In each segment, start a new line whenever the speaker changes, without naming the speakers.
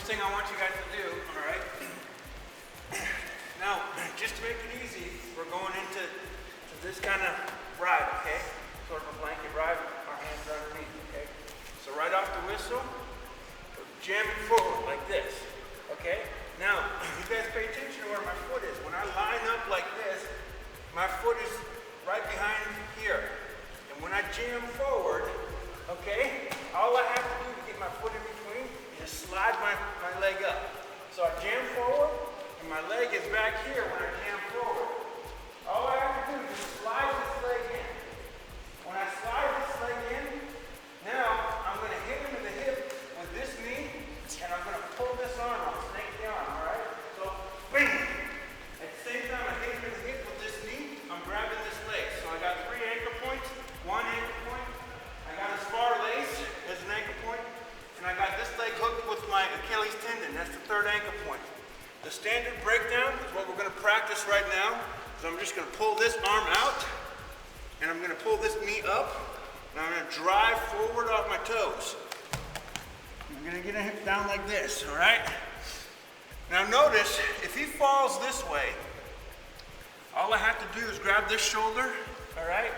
first thing I want you guys to do, all right? Now, just to make it easy, we're going into this kind of ride, okay? Sort of a blanket ride, our hands are underneath, okay? So right off the whistle, we're jamming forward like this, okay? Now, you guys pay attention to where my foot is. When I line up like this, my foot is right behind here. And when I jam forward, okay, all I have to do to get my foot in between is slide my leg up. So I jam forward, and my leg is back here when I jam forward. All I have to do is just slide this leg in. When I slide this leg in, now I'm going to hit him in the hip with this knee, and I'm going to pull this arm out, snake the arm, all right? So, bing! At the same time I hit him in the hip with this knee, I'm grabbing this leg. So I got 3 anchor points, 1 anchor point. I got a spar lace as an anchor point, and I got this leg hooked with my Achilles tendon. That's the 3rd anchor point. The standard breakdown is what we're going to practice right now. So I'm just going to pull this arm out, and I'm going to pull this knee up, and I'm going to drive forward off my toes. I'm going to get him down like this, all right? Now notice, if he falls this way, all I have to do is grab this shoulder, all right?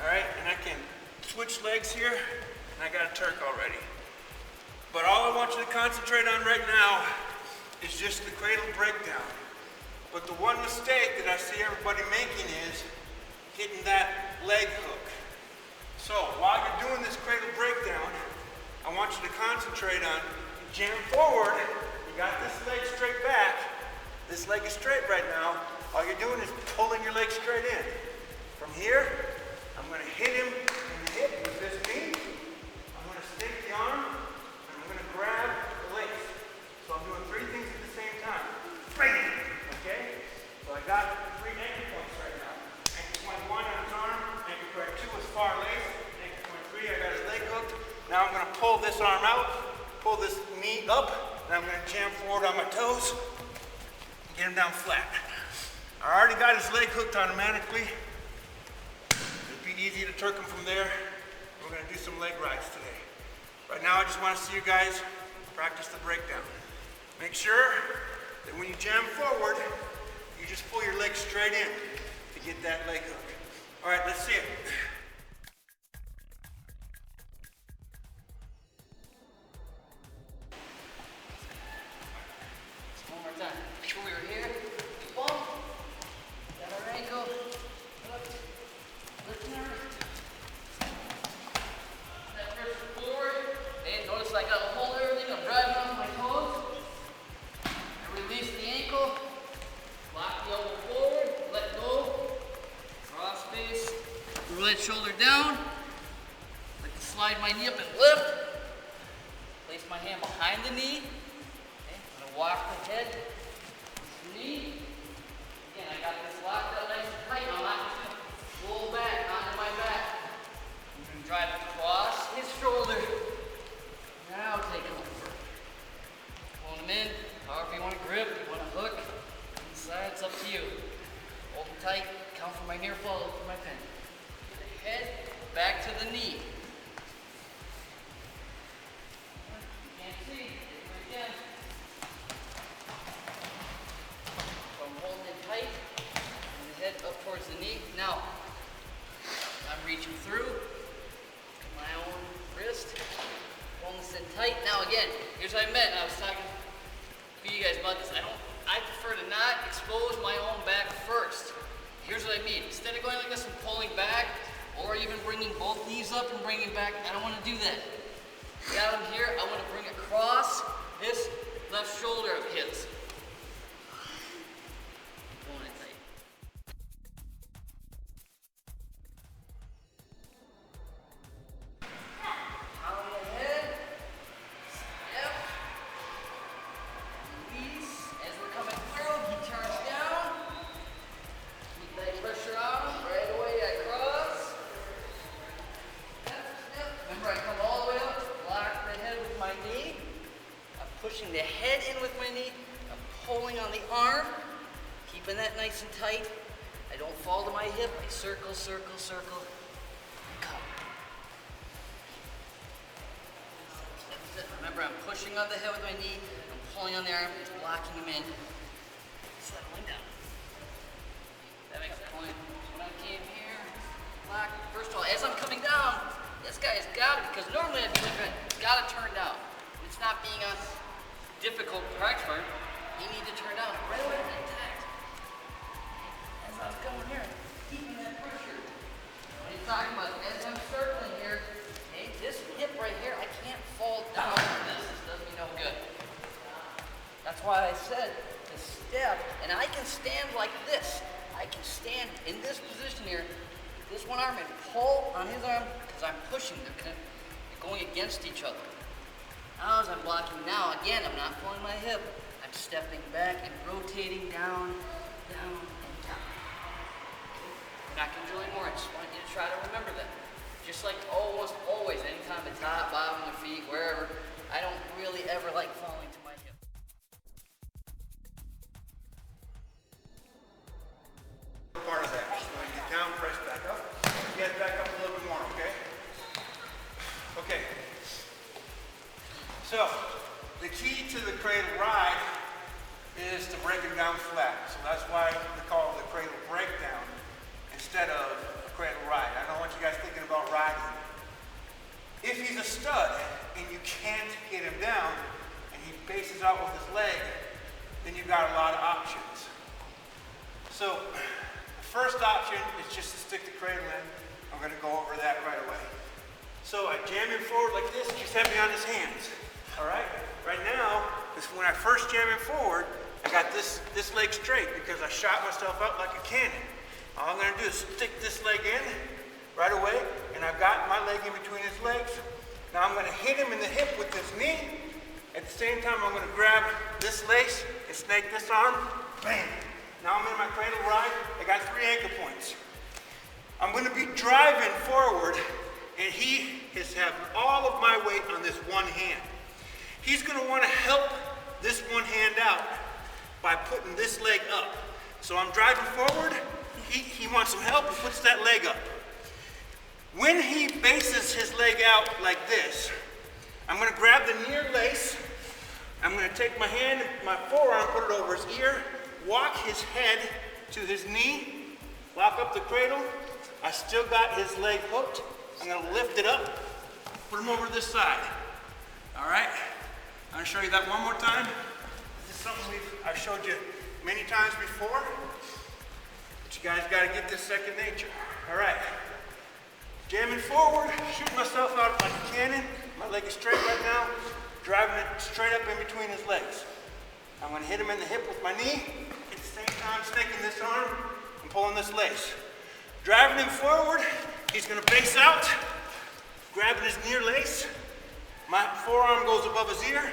All right, and I can switch legs here, and I got a Turk already. But all I want you to concentrate on right now is just the cradle breakdown. But the one mistake that I see everybody making is hitting that leg hook. So while you're doing this cradle breakdown, I want you to concentrate on jam forward. You got this leg straight back. This leg is straight right now. All you're doing is pulling your leg straight in. From here, I'm going to hit him in the hip with this knee. I'm going to stick the arm, and I'm going to grab the lace. So I'm doing 3 things at the same time. Bang! Okay? So I got 3 anchor points right now. Anchor point 1 on his arm, anchor point 2 is far lace, anchor point 3 I got his leg hooked. Now I'm going to pull this arm out, pull this knee up, and I'm going to jam forward on my toes and get him down flat. I already got his leg hooked automatically. It'd be easy to Turk him from there. We're going to do some leg rides today. Right now I just want to see you guys practice the breakdown. Make sure that when you jam forward, you just pull your leg straight in to get that leg hook. All right, let's see it.
One more time. When we were here, bump, got our ankle, up, lifting our wrist. That first forward, and notice I got to hold everything, I'm driving on my toes. I release the ankle, lock the elbow forward, let go, cross face, right shoulder down, I can slide my knee up and lift, place my hand behind the knee, okay. I'm going to walk the head, this knee, again I got this locked up nice and tight, I'm not just going to roll back onto my back, I'm going to drive across his shoulder, now take it over, pull him in, however you want to grip, you want to hook, inside, it's up to you. Hold him tight, count for my near fall, look for my pen. Head back to the knee. You can't see, take it again. So I'm holding it tight, and the head up towards the knee. Now, I'm reaching through to my own wrist, holding this in tight. Now again, here's what I meant, I was talking to you guys about this. I prefer to not expose my own back first. Here's what I mean. Instead of going like this and pulling back, or even bringing both knees up and bringing back, I don't want to do that. Got him here, I want to bring across this left shoulder of his. Pulling it tight. Out of the head. Step. Release. As we're coming through, he turns down. Keep that pressure on. Right away I cross. Step. Remember I come all the way up, lock the head with my knee. I'm pushing the head in with my knee. I'm pulling on the arm. Keeping that nice and tight. I don't fall to my hip. I circle, circle, circle. Come. Remember Remember, I'm pushing on the head with my knee, I'm pulling on the arm, it's blocking him in, settling down. That makes a point. When I came here, block. First of all, as I'm coming down, this guy's got it, because normally I'd be different. It's got to turn down. It's not being a difficult practice for him. You need to turn down right away and attack. As I was coming here, keeping that pressure. What he's talking about, as I'm circling here, hey, this hip right here, I can't fall down on this. This does me no good. That's why I said to step, and I can stand like this. I can stand in this position here, this one arm, and pull on his arm, because I'm pushing. They're going against each other. Now as I'm blocking now, again, I'm not pulling my hip. I'm stepping back and rotating down, down, and down. Okay? We're not going to drill anymore. I just want you to try to remember that. Just like almost always, anytime the top, bottom of the feet, wherever, I don't really ever like falling to my hip.
Part of that. So when you get down, press back up. Get back up a little bit more, okay? Okay. So, the key to the cradle ride is to break him down flat. So that's why we call it the cradle breakdown instead of a cradle ride. I don't want you guys thinking about riding. If he's a stud and you can't get him down and he bases out with his leg, then you've got a lot of options. So, the first option is just to stick the cradle in. I'm going to go over that right away. So I jam him forward like this, just have me on his hands. All right? Right now, when I first jam him forward, I got this leg straight because I shot myself out like a cannon. All I'm going to do is stick this leg in right away, and I've got my leg in between his legs. Now I'm going to hit him in the hip with this knee. At the same time, I'm going to grab this lace and snake this arm. Bam! Now I'm in my cradle ride. I got 3 anchor points. I'm going to be driving forward, and he is having all of my weight on this one hand. He's going to want to help this one hand out by putting this leg up. So I'm driving forward. He wants some help. He puts that leg up. When he bases his leg out like this, I'm going to grab the near lace. I'm going to take my hand, my forearm, put it over his ear, walk his head to his knee, lock up the cradle. I still got his leg hooked. I'm going to lift it up, put him over this side. All right? I'm going to show you that one more time. This is something I've showed you many times before, but you guys got to get this second nature. All right. Jamming forward, shooting myself out like a cannon. My leg is straight right now, driving it straight up in between his legs. I'm going to hit him in the hip with my knee. At the same time, snaking this arm and pulling this lace. Driving him forward, he's going to base out, grabbing his near lace. My forearm goes above his ear,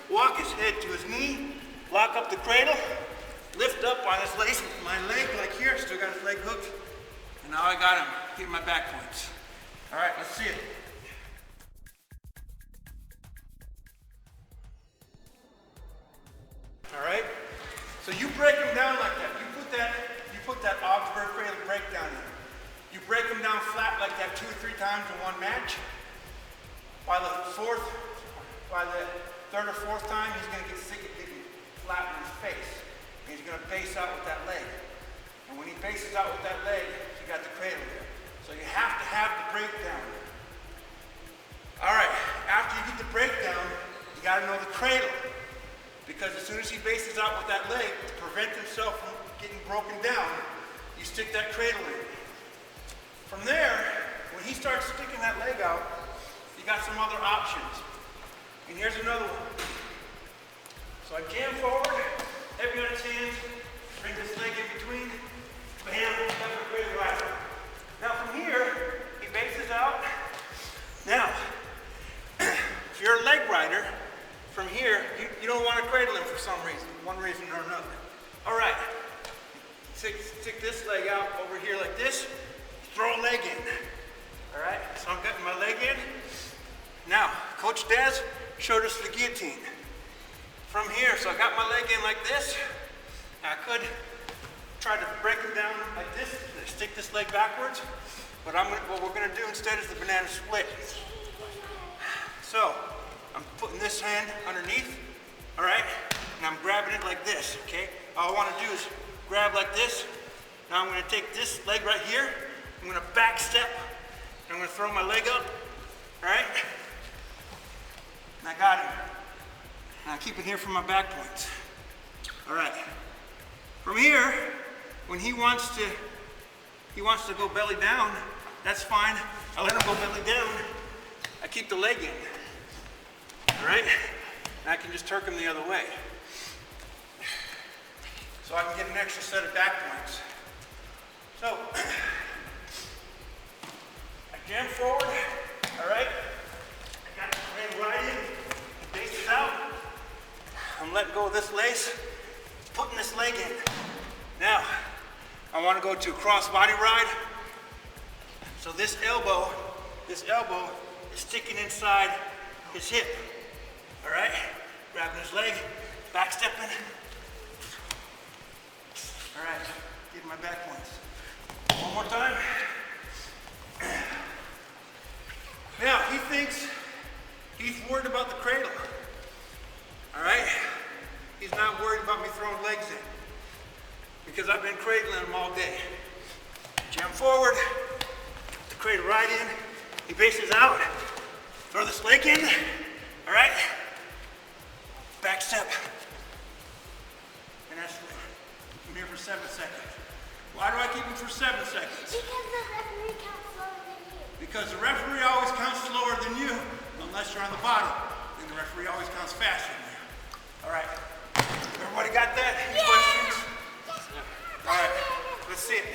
walk his head to his knee, lock up the cradle, lift up on his lace with my leg like here, still got his leg hooked, and now I got him hitting my back points. All right, let's see it. All right, so you break him down like that. You put that Augsburg Cradle breakdown in. You break him down flat like that 2 or 3 times in one match. By the third or fourth time, he's going to get sick of getting flat in his face. And he's going to base out with that leg. And when he bases out with that leg, you got the cradle there. So you have to have the breakdown. All right, after you get the breakdown, you got to know the cradle. Because as soon as he bases out with that leg, to prevent himself from getting broken down, you stick that cradle in. From there, when he starts sticking that leg out, you got some other options. And here's another one. So I jam forward, heavy on his hands, bring this leg in between, bam, that's a cradle rider. Now from here, he bases out. Now, if you're a leg rider, from here, you don't want to cradle him for some reason, one reason or another. All right, stick this leg out over here like this, throw a leg in. All right, so I'm getting my leg in. Now, Coach Daz showed us the guillotine. From here, so I got my leg in like this. I could try to break him down like this, stick this leg backwards, but what we're gonna do instead is the banana split. So, I'm putting this hand underneath, all right? And I'm grabbing it like this, okay? All I want to do is grab like this. Now I'm going to take this leg right here. I'm going to back step. And I'm going to throw my leg up, all right? And I got him. And I keep it here for my back points. All right. From here, when he wants to go belly down, that's fine. I let him go belly down. I keep the leg in. All right? And I can just turk him the other way. So I can get an extra set of back points. So, I jam forward, all right? I got the leg right in, base is out. I'm letting go of this lace, putting this leg in. Now, I want to go to cross body ride. So this elbow is sticking inside his hip. All right? Grabbing his leg, back stepping. All right, getting my back points. One more time. Now, he thinks he's worried about the cradle. All right? He's not worried about me throwing legs in because I've been cradling him all day. Jam forward, the cradle right in, he bases out, throw this leg in, all right? Back step. And that's it. I'm here for 7 seconds. Why do I keep him for 7 seconds?
Because the referee counts slower than you.
Because the referee always counts slower than you, unless you're on the bottom. Then the referee always counts faster than you. All right. Everybody got that? Any questions? All right. Let's see it.